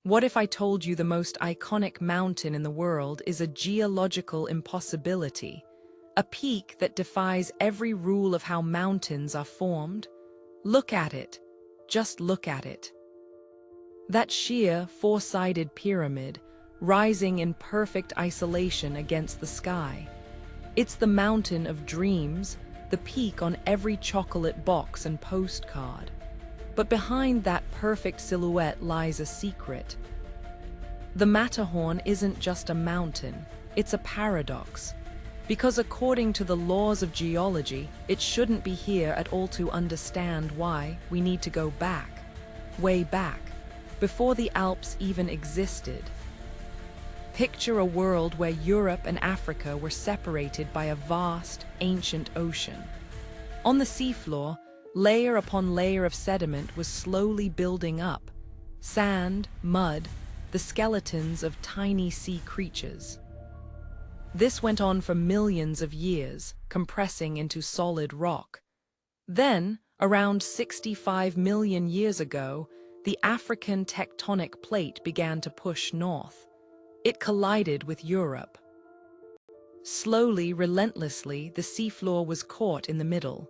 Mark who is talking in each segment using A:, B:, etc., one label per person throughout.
A: What if I told you the most iconic mountain in the world is a geological impossibility, a peak that defies every rule of how mountains are formed? Look at it. Just look at it. That sheer, four-sided pyramid, rising in perfect isolation against the sky. It's the mountain of dreams, the peak on every chocolate box and postcard. But behind that perfect silhouette lies a secret. The Matterhorn isn't just a mountain, it's a paradox. Because according to the laws of geology, it shouldn't be here at all. To understand why, we need to go back, way back, before the Alps even existed. Picture a world where Europe and Africa were separated by a vast, ancient ocean. On the seafloor, layer upon layer of sediment was slowly building up. Sand, mud, the skeletons of tiny sea creatures. This went on for millions of years, compressing into solid rock. Then, around 65 million years ago, the African tectonic plate began to push north. It collided with Europe. Slowly, relentlessly, the seafloor was caught in the middle.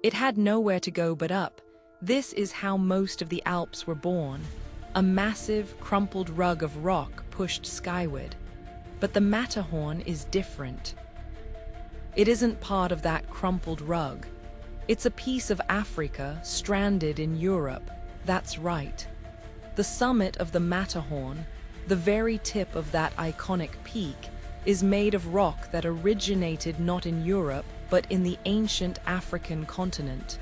A: It had nowhere to go but up. This is how most of the Alps were born, a massive, crumpled rug of rock pushed skyward. But the Matterhorn is different. It isn't part of that crumpled rug. It's a piece of Africa stranded in Europe. That's right. The summit of the Matterhorn, the very tip of that iconic peak, is made of rock that originated not in Europe, but in the ancient African continent.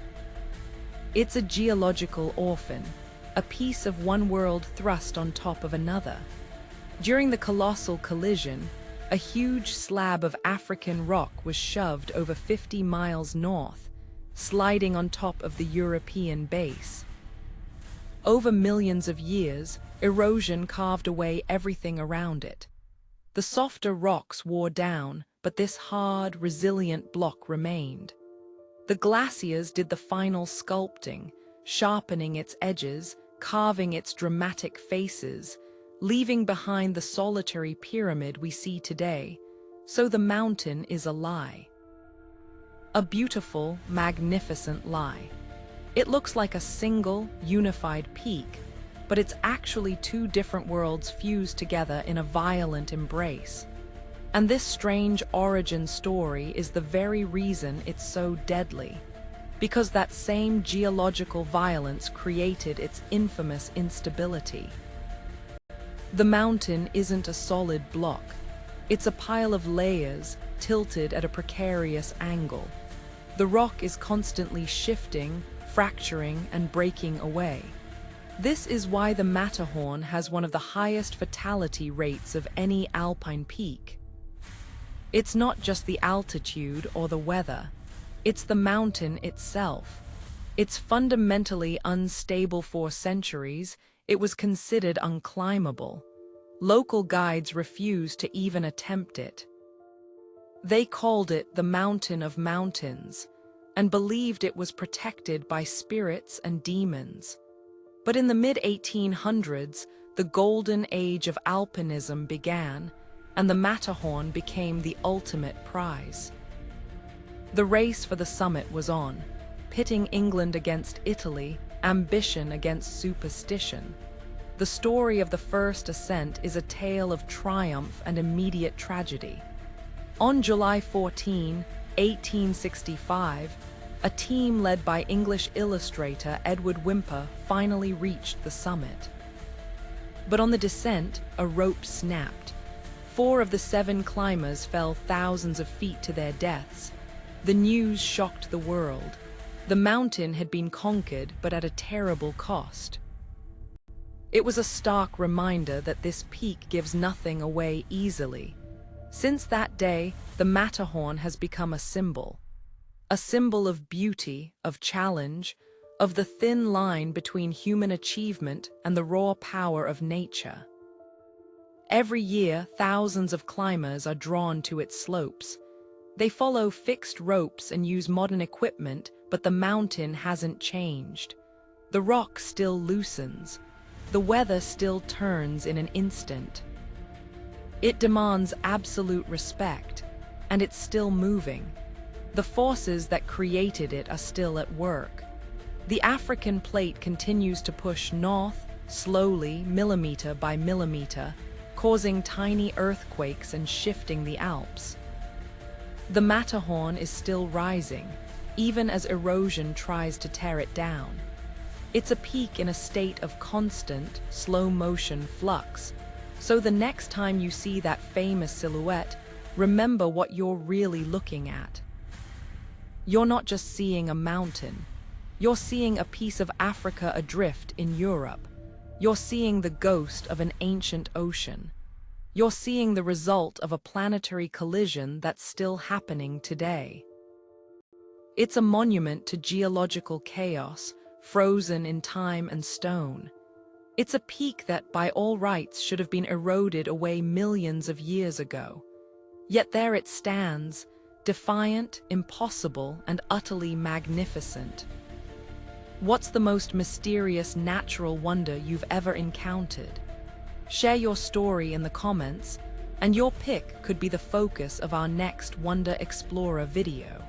A: It's a geological orphan, a piece of one world thrust on top of another. During the colossal collision, a huge slab of African rock was shoved over 50 miles north, sliding on top of the European base. Over millions of years, erosion carved away everything around it. The softer rocks wore down, but this hard, resilient block remained. The glaciers did the final sculpting, sharpening its edges, carving its dramatic faces, leaving behind the solitary pyramid we see today. So the mountain is a lie. A beautiful, magnificent lie. It looks like a single, unified peak, but it's actually two different worlds fused together in a violent embrace. And this strange origin story is the very reason it's so deadly, because that same geological violence created its infamous instability. The mountain isn't a solid block. It's a pile of layers tilted at a precarious angle. The rock is constantly shifting, fracturing, and breaking away. This is why the Matterhorn has one of the highest fatality rates of any alpine peak. It's not just the altitude or the weather, it's the mountain itself. It's fundamentally unstable. For centuries, it was considered unclimbable. Local guides refused to even attempt it. They called it the Mountain of Mountains, and believed it was protected by spirits and demons. But in the mid-1800s, the golden age of alpinism began, and the Matterhorn became the ultimate prize. The race for the summit was on, pitting England against Italy, ambition against superstition. The story of the first ascent is a tale of triumph and immediate tragedy. On July 14, 1865, a team led by English illustrator Edward Whymper finally reached the summit. But on the descent, a rope snapped. 4 of the 7 climbers fell thousands of feet to their deaths. The news shocked the world. The mountain had been conquered, but at a terrible cost. It was a stark reminder that this peak gives nothing away easily. Since that day, the Matterhorn has become a symbol of beauty, of challenge, of the thin line between human achievement and the raw power of nature. Every year, thousands of climbers are drawn to its slopes. They follow fixed ropes and use modern equipment, but the mountain hasn't changed. The rock still loosens. the weather still turns in an instant. It demands absolute respect, and it's still moving. The forces that created it are still at work. The African plate continues to push north, slowly, millimeter by millimeter, causing tiny earthquakes and shifting the Alps. The Matterhorn is still rising, even as erosion tries to tear it down. It's a peak in a state of constant, slow-motion flux. So the next time you see that famous silhouette, remember what you're really looking at. You're not just seeing a mountain. You're seeing a piece of Africa adrift in Europe. You're seeing the ghost of an ancient ocean. You're seeing the result of a planetary collision that's still happening today. It's a monument to geological chaos, frozen in time and stone. It's a peak that, by all rights, should have been eroded away millions of years ago. Yet there it stands, defiant, impossible, and utterly magnificent. What's the most mysterious natural wonder you've ever encountered? Share your story in the comments, and your pick could be the focus of our next Wonder Explorer video.